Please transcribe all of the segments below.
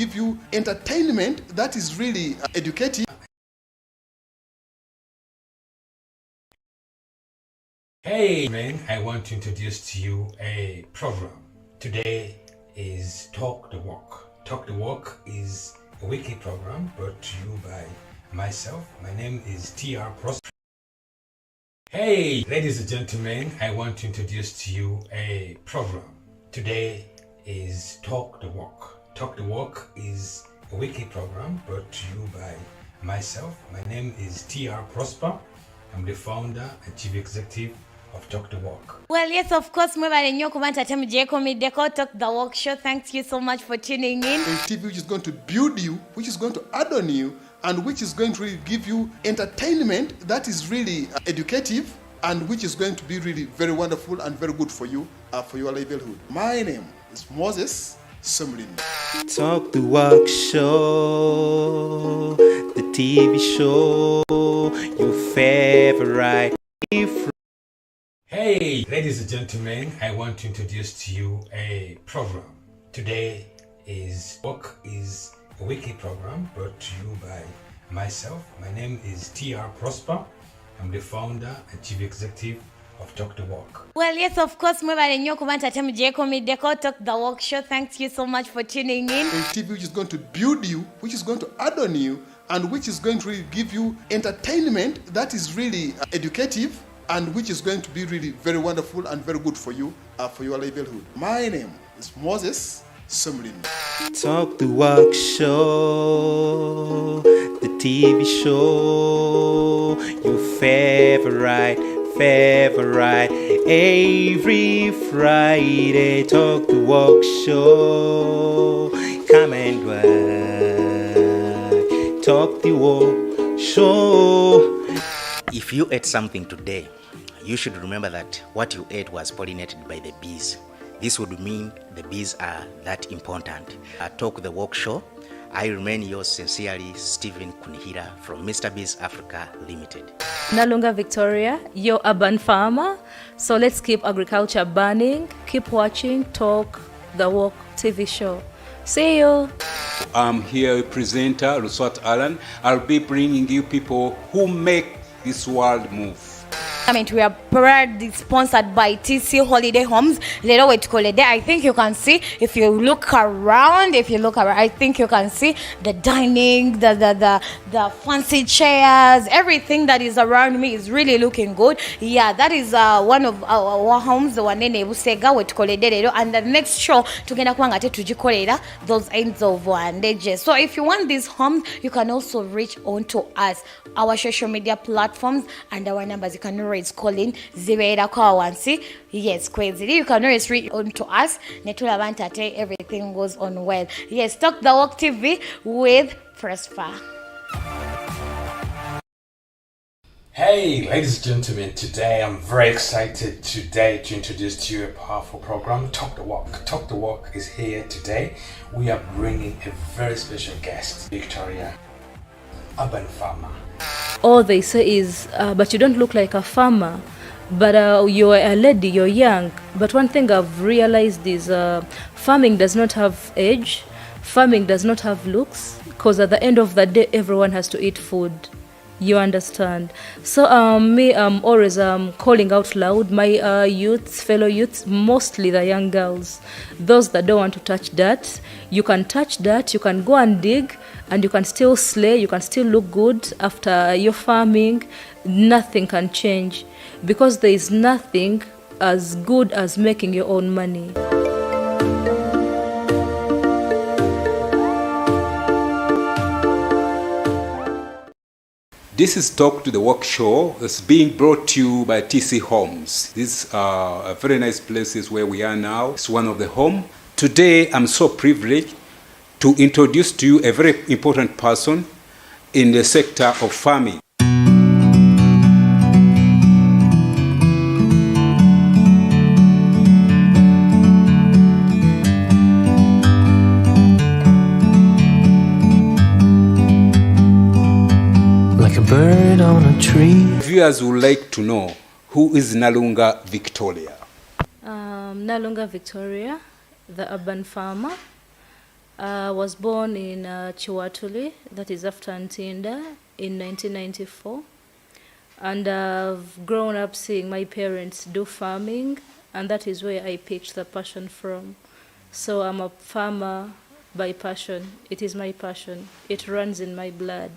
give you entertainment that is really educative. Hey man, I want to introduce to you a program. Today is Talk the Walk. Talk the Walk is a weekly program brought to you by myself. My name is TR Prosper. Hey ladies and gentlemen, I want to introduce to you a program. Today is Talk the Walk. Talk the Walk is a weekly program brought to you by myself. My name is TR Prosper. I'm the founder and chief executive of Talk the Walk. Well, yes, of course, mwebale nnyo kubanga temu Deko Talk the Walk show. Thank you so much for tuning in. A TV which is going to build you, which is going to add on you, and which is going to really give you entertainment that is really educative, and which is going to be really very wonderful and very good for you, for your livelihood. My name is Moses Sumlin. Talk the Walk Show, the TV show, your favorite. Hey ladies and gentlemen, I want to introduce to you a program. Today is Walk is a weekly program brought to you by myself. My name is TR Prosper. I'm the founder and chief executive of Talk the Walk. Well, yes, of course, mwebale nnyo kubanga temu Deko Talk the Walk show. Thank you so much for tuning in. A TV which is going to build you, which is going to add on you, and which is going to really give you entertainment that is really educative, and which is going to be really very wonderful and very good for you, for your livelihood. My name is Moses Sumlin. Talk the Walk Show, the TV show, your favorite. Every Friday, Talk the Walk Show. Come and watch Talk the Walk Show. If you ate something today, you should remember that what you ate was pollinated by the bees. This would mean the bees are that important. At Talk the Walk Show, I remain yours sincerely, Stephen Kunihira from Mr. Bees Africa Limited. Nalunga Victoria, your urban farmer. So let's keep agriculture burning. Keep watching Talk the Walk TV show. See you. I'm here, presenter Luswat Alan. I'll be bringing you people who make this world move. We are proudly sponsored by TC Holiday Homes. I think you can see, if you look around, I think you can see the dining, the fancy chairs, everything that is around me is really looking good. Yeah, that is one of our homes, the one in Busega, and the next show tugenda kwanga tujikolera those ends of edges. So if you want these homes, you can also reach on to us, our social media platforms, and our numbers. You can always call in 08 yes, crazy. You can always reach on to us. Everything goes on well. Yes, Talk the Walk TV with Prosper. Hey ladies and gentlemen, today I'm very excited to introduce to you a powerful program, Talk the Walk. Talk the Walk is here today. We are bringing a very special guest, Victoria, urban farmer. All they say is, but you don't look like a farmer, but you're a lady, you're young. But one thing I've realized is farming does not have age, farming does not have looks, because at the end of the day, everyone has to eat food. You understand? So I'm always calling out loud my fellow youths, mostly the young girls, those that don't want to touch dirt. You can touch dirt, you can go and dig, and you can still slay, you can still look good after your farming. Nothing can change, because there is nothing as good as making your own money. This is Talk to the Walk Show. It's being brought to you by TC Homes. These are a very nice places where we are now. It's one of the home. Today, I'm so privileged to introduce to you a very important person in the sector of farming. Bird on a tree. Viewers would like to know, who is Nalunga Victoria? Nalunga Victoria, the urban farmer. I was born in Chiwatuli, that is after Ntinda, in 1994. And I've grown up seeing my parents do farming, and that is where I picked the passion from. So I'm a farmer by passion. It is my passion. It runs in my blood.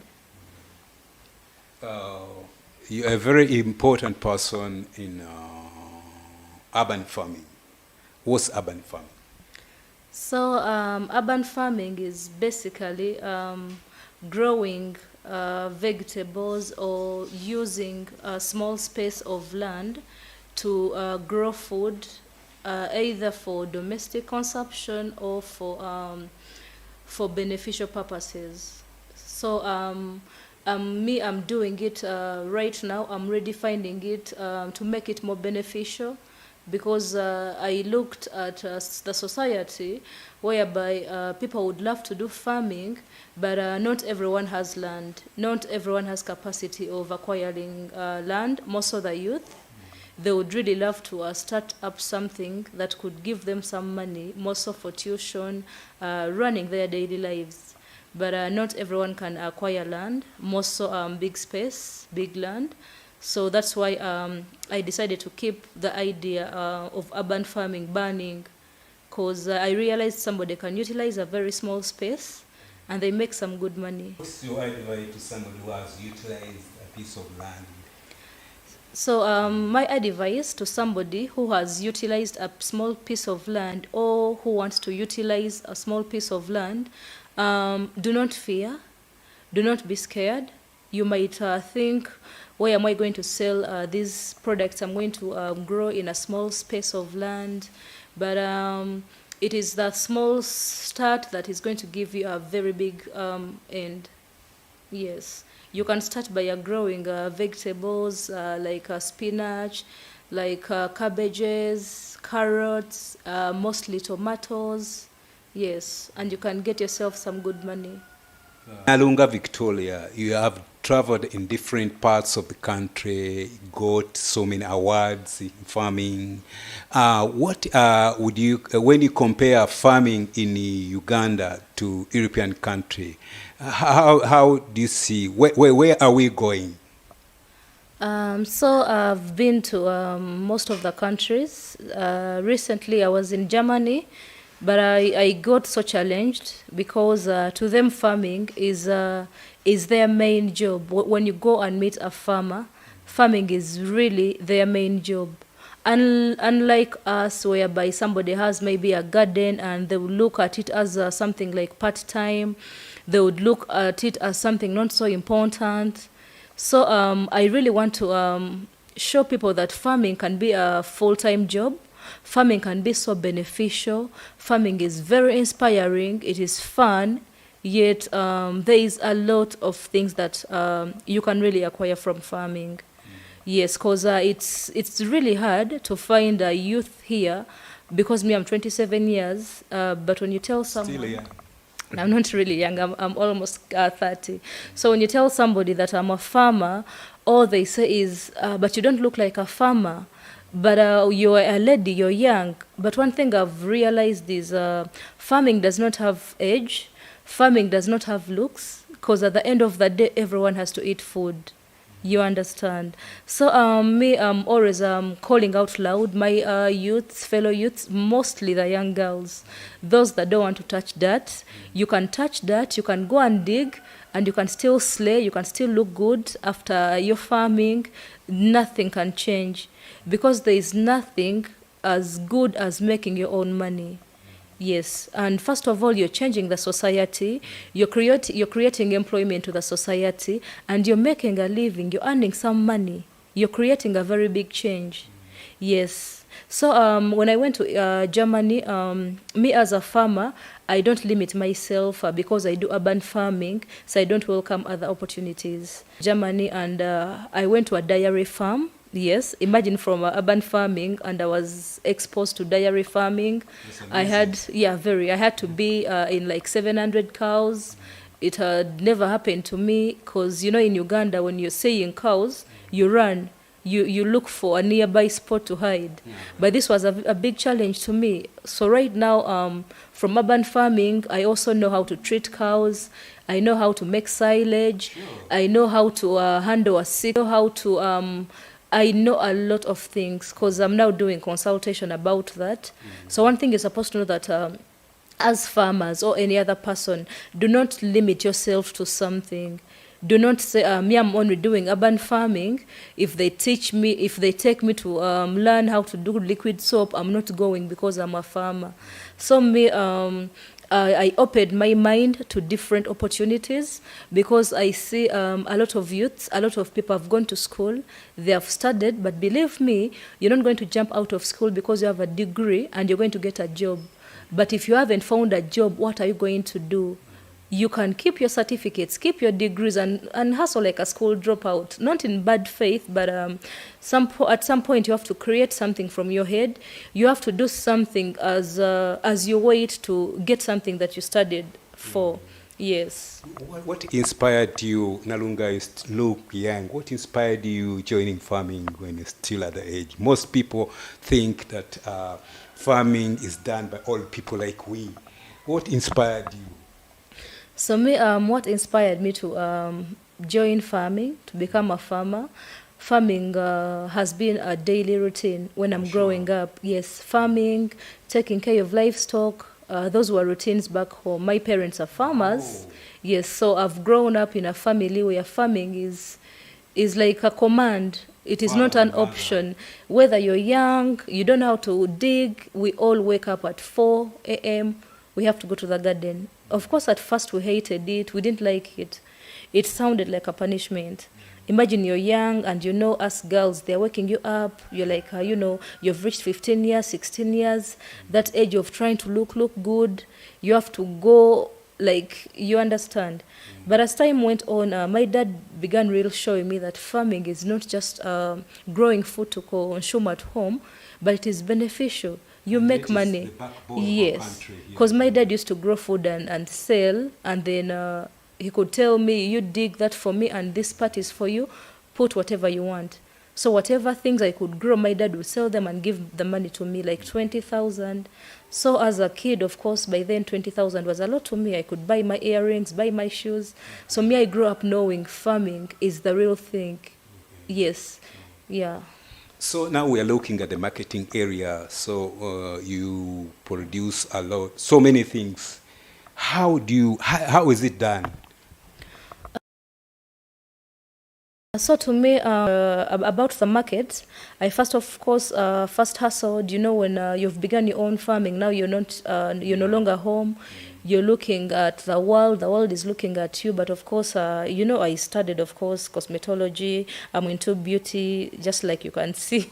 You're a very important person in urban farming. What's urban farming? So urban farming is basically growing vegetables or using a small space of land to grow food, either for domestic consumption or for beneficial purposes. So I'm doing it right now. I'm redefining it to make it more beneficial, because I looked at the society whereby people would love to do farming, but not everyone has land. Not everyone has capacity of acquiring land. Most of the youth, they would really love to start up something that could give them some money, most of for tuition, running their daily lives. But not everyone can acquire land, most so big space, big land. So that's why I decided to keep the idea of urban farming burning, because I realized somebody can utilize a very small space and they make some good money. What's your advice to somebody who has utilized a piece of land? So my advice to somebody who has utilized a small piece of land or who wants to utilize a small piece of land, do not fear, do not be scared. You might think, where am I going to sell these products I'm going to grow in a small space of land? But it is that small start that is going to give you a very big end. Yes. You can start by growing vegetables like spinach, like cabbages, carrots, mostly tomatoes. Yes, and you can get yourself some good money. Nalunga Victoria, you have traveled in different parts of the country, got so many awards in farming. What would you, when you compare farming in Uganda to European country, how do you see, where are we going? So I've been to most of the countries. Recently I was in Germany, but I got so challenged because to them farming is their main job. When you go and meet a farmer, farming is really their main job. Unlike us, whereby somebody has maybe a garden and they will look at it as something like part-time, they would look at it as something not so important. So I really want to show people that farming can be a full-time job. Farming can be so beneficial. Farming is very inspiring. It is fun. Yet there is a lot of things that you can really acquire from farming. Yes, because it's really hard to find a youth here, because me, I'm 27 years, but when you tell someone... Still young. I'm not really young, I'm almost 30. So when you tell somebody that I'm a farmer, all they say is, but you don't look like a farmer. But you're a lady, you're young. But one thing I've realized is farming does not have age, farming does not have looks, because at the end of the day, everyone has to eat food. You understand? So I'm always calling out loud my youths, fellow youths, mostly the young girls, those that don't want to touch dirt. You can touch dirt, you can go and dig, and you can still slay, you can still look good after your farming. Nothing can change, because there is nothing as good as making your own money. Yes, and first of all, you're changing the society, you're creating employment to the society, and you're making a living, you're earning some money, you're creating a very big change. Yes. So when I went to Germany, me as a farmer, I don't limit myself because I do urban farming, so I don't welcome other opportunities. Germany, and I went to a dairy farm. Yes, imagine from urban farming, and I was exposed to dairy farming. I had to be in like 700 cows. It had never happened to me, because, you know, in Uganda, when you're saying cows, you run. you look for a nearby spot to hide. But this was a big challenge to me. So right now, from urban farming, I also know how to treat cows. I know how to make silage. I know how to handle a sick. I know how to I know a lot of things because I'm now doing consultation about that. So one thing you're supposed to know that as farmers or any other person, do not limit yourself to something. Do not say, me, I'm only doing urban farming. If they take me to learn how to do liquid soap, I'm not going because I'm a farmer. So me, I opened my mind to different opportunities because I see a lot of youths, a lot of people have gone to school, they have studied, but believe me, you're not going to jump out of school because you have a degree and you're going to get a job. But if you haven't found a job, what are you going to do? You can keep your certificates, keep your degrees, and hustle like a school dropout. Not in bad faith, but at some point you have to create something from your head. You have to do something as you wait to get something that you studied for. Yes. What inspired you? Nalunga is look young. What inspired you joining farming when you're still at the age? Most people think that farming is done by old people like we. What inspired you? So me, what inspired me to join farming, to become a farmer? Farming has been a daily routine when I'm growing up. Yes, farming, taking care of livestock, those were routines back home. My parents are farmers. Yes, so I've grown up in a family where farming is like a command. It is not an option. Whether you're young, you don't know how to dig, we all wake up at 4 a.m., we have to go to the garden. Of course, at first we hated it, we didn't like it. It sounded like a punishment. Imagine you're young and you know us girls, they're waking you up, you're like, you've reached 15 years, 16 years, that age of trying to look good, you have to go, like, you understand. But as time went on, my dad began really showing me that farming is not just growing food to consume at home, but it is beneficial. You make money. Yes, because my dad used to grow food and sell, and then he could tell me, you dig that for me and this part is for you, put whatever you want. So whatever things I could grow, my dad would sell them and give the money to me, like 20,000. So as a kid, of course, by then 20,000 was a lot to me. I could buy my earrings, buy my shoes. So me, I grew up knowing farming is the real thing. Yes, yeah. So now we are looking at the marketing area. So you produce a lot, so many things. How is it done? So to me, about the market, I first hustled. When you've begun your own farming, now you're no longer home. You're looking at the world is looking at you. But of course, I studied, of course, cosmetology. I'm into beauty, just like you can see.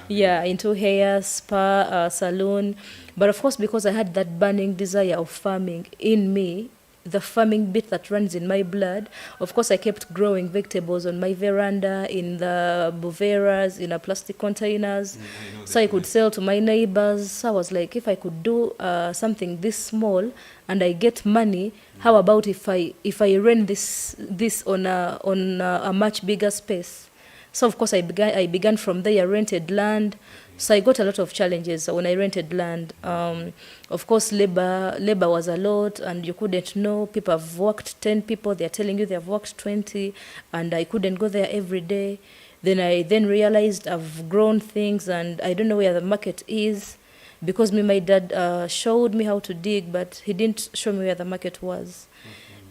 Yeah, into hair, spa, salon. But of course, because I had that burning desire of farming in me, the farming bit that runs in my blood, of course I kept growing vegetables on my veranda, in the boveras, in plastic containers, so I could sell to my neighbors. So I was like, if I could do something this small and I get money, how about if I rent this on a much bigger space? So of course I began from there. I rented land. So I got a lot of challenges when I rented land. Of course, labor was a lot, and you couldn't know. People have worked 10 people, they're telling you they have worked 20, and I couldn't go there every day. Then I realized I've grown things, and I don't know where the market is, because my dad showed me how to dig, but he didn't show me where the market was.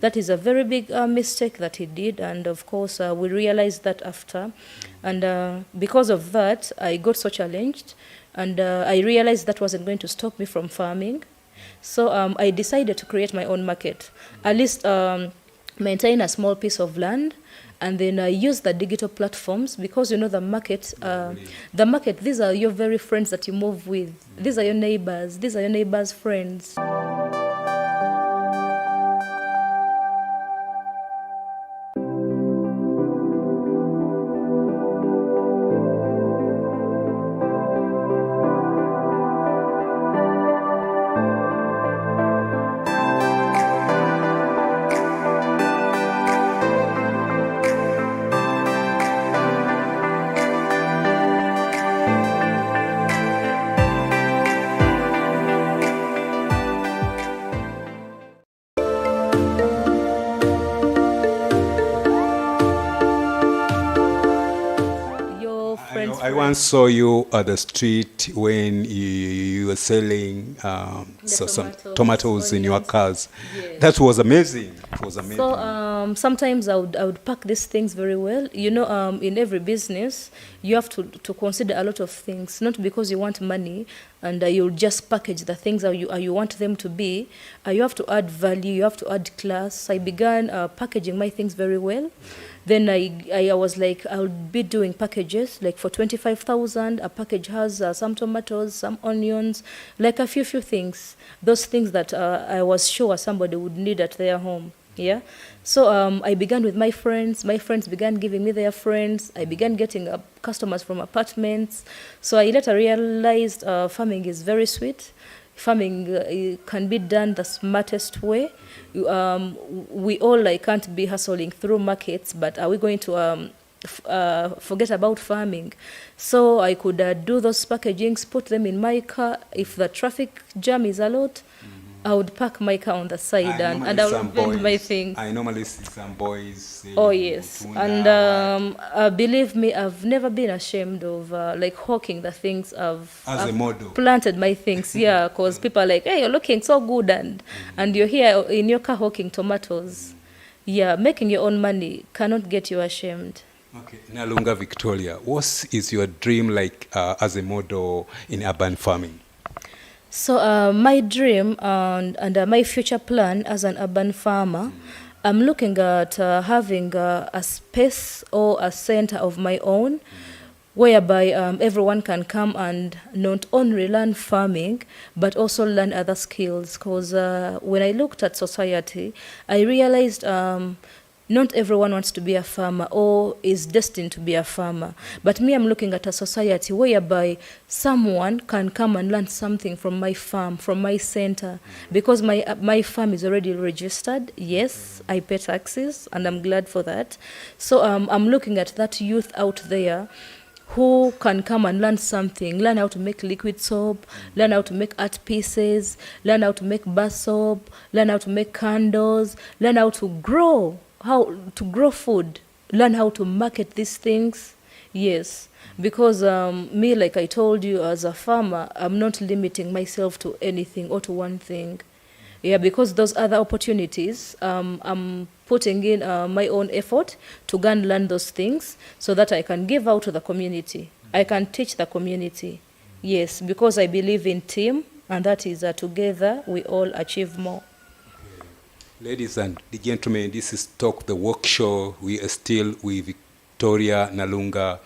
That is a very big mistake that he did, and of course we realized that after. And because of that, I got so challenged, and I realized that wasn't going to stop me from farming. So I decided to create my own market, at least maintain a small piece of land, and then use the digital platforms, because the market, these are your very friends that you move with. These are your neighbors' friends. once saw you at the street when you were selling some tomatoes in your onions. cars. Yes. That was amazing. It was amazing. So sometimes I would pack these things very well. You know, in every business, you have to consider a lot of things. Not because you want money and you'll just package the things how you want them to be. You have to add value. You have to add class. I began packaging my things very well. Then I was like, I'll be doing packages like for 25,000. A package has some tomatoes, some onions, like a few things. Those things that I was sure somebody would need at their home. Yeah. So I began with my friends. My friends began giving me their friends. I began getting customers from apartments. So I later realized farming is very sweet. Farming can be done the smartest way. We all can't be hustling through markets, but are we going to forget about farming? So I could do those packagings, put them in my car. If the traffic jam is a lot, I would park my car on the side and I would build my things. I normally see some boys. Oh yes, and believe me, I've never been ashamed of hawking the things I've model. Planted my things. Yeah, because people are like, hey, you're looking so good, and you're here in your car hawking tomatoes. Yeah, making your own money cannot get you ashamed. Okay, Nalunga Victoria, what is your dream like as a model in urban farming? So my dream and my future plan as an urban farmer, I'm looking at having a space or a center of my own, whereby everyone can come and not only learn farming, but also learn other skills. Because when I looked at society, I realized not everyone wants to be a farmer or is destined to be a farmer. But me, I'm looking at a society whereby someone can come and learn something from my farm, from my center. Because my farm is already registered. Yes, I pay taxes, and I'm glad for that. So I'm looking at that youth out there who can come and learn something, learn how to make liquid soap, learn how to make art pieces, learn how to make bar soap, learn how to make candles, learn how to grow food, learn how to market these things. Yes, because me, like I told you, as a farmer, I'm not limiting myself to anything or to one thing. Yeah, because those other opportunities, I'm putting in my own effort to go and learn those things so that I can give out to the community. I can teach the community. Yes, because I believe in team, and that is together we all achieve more. Ladies and gentlemen, this is Talk the Walk Show. We are still with Victoria Nalunga,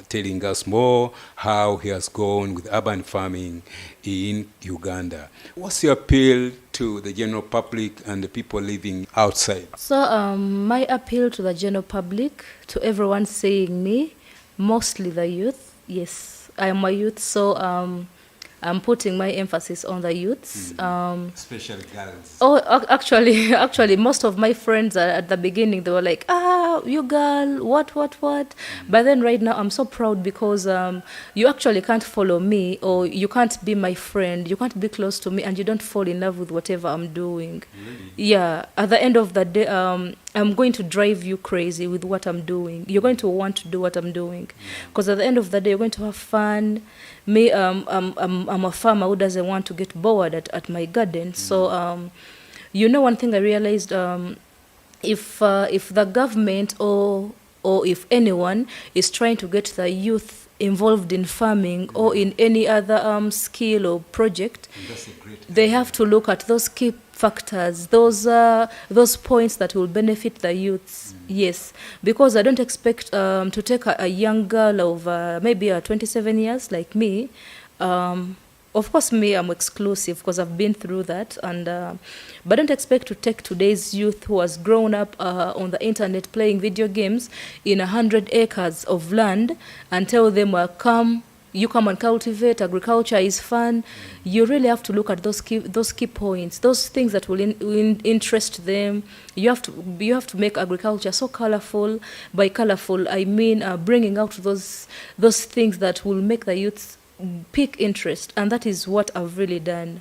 telling us more how he has gone with urban farming in Uganda. What's your appeal to the general public and the people living outside? So my appeal to the general public, to everyone seeing me, mostly the youth. Yes, I am a youth, so I'm putting my emphasis on the youths. Especially girls. Oh, actually, most of my friends at the beginning, they were like, you girl, what? But then right now, I'm so proud because you actually can't follow me, or you can't be my friend, you can't be close to me, and you don't fall in love with whatever I'm doing. Really? Yeah, at the end of the day, I'm going to drive you crazy with what I'm doing. You're going to want to do what I'm doing. Because at the end of the day, you're going to have fun. Me, I'm a farmer who doesn't want to get bored at my garden. So, one thing I realized, if the government or if anyone is trying to get the youth involved in farming or in any other skill or project, they have to look at those key factors, those points that will benefit the youths. Yes, because I don't expect to take a young girl of maybe 27 years like me. Of course, me, I'm exclusive because I've been through that, but don't expect to take today's youth who has grown up on the internet playing video games in 100 acres of land and tell them, you come and cultivate, agriculture is fun. You really have to look at those key points, those things that will interest them. You have to make agriculture so colorful. By colorful, I mean bringing out those things that will make the youths pick interest, and that is what I've really done.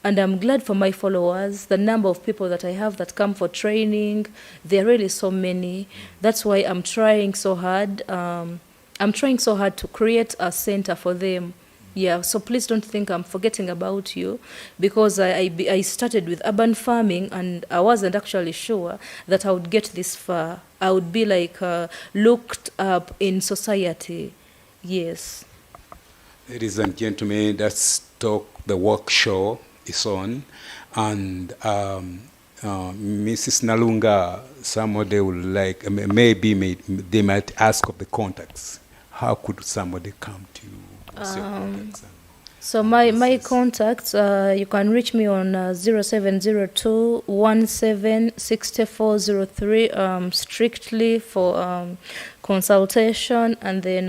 And I'm glad for my followers, the number of people that I have that come for training. They're really so many. That's why I'm trying so hard. I'm trying so hard to create a center for them. Yeah, so please don't think I'm forgetting about you, because I started with urban farming and I wasn't actually sure that I would get this far. I would be like looked up in society. Yes. Ladies and gentlemen, that's Talk the Walk show is on, and Mrs. Nalunga, somebody would like, maybe they might ask of the contacts. How could somebody come to you? What's your contacts? So my contacts, you can reach me on 0702 176403, strictly for consultation. And then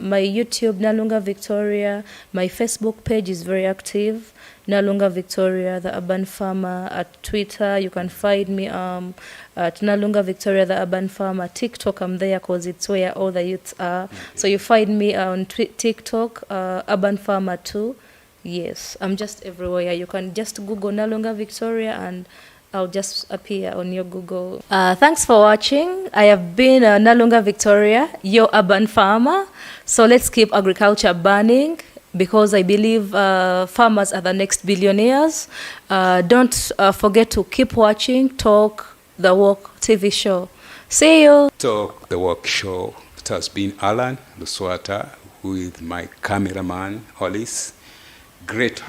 my YouTube, Nalunga Victoria. My Facebook page is very active, Nalunga Victoria, the urban farmer. At Twitter, you can find me at Nalunga Victoria, the urban farmer. TikTok, I'm there because it's where all the youths are. Okay. So you find me on TikTok, urban farmer too. Yes, I'm just everywhere. You can just Google Nalunga Victoria and I'll just appear on your Google. Thanks for watching. I have been Nalunga Victoria, your urban farmer. So let's keep agriculture burning, because I believe farmers are the next billionaires. Don't forget to keep watching Talk the Walk TV show. See you. Talk the Walk show. It has been Alan Luswata with my cameraman, Hollis. Great.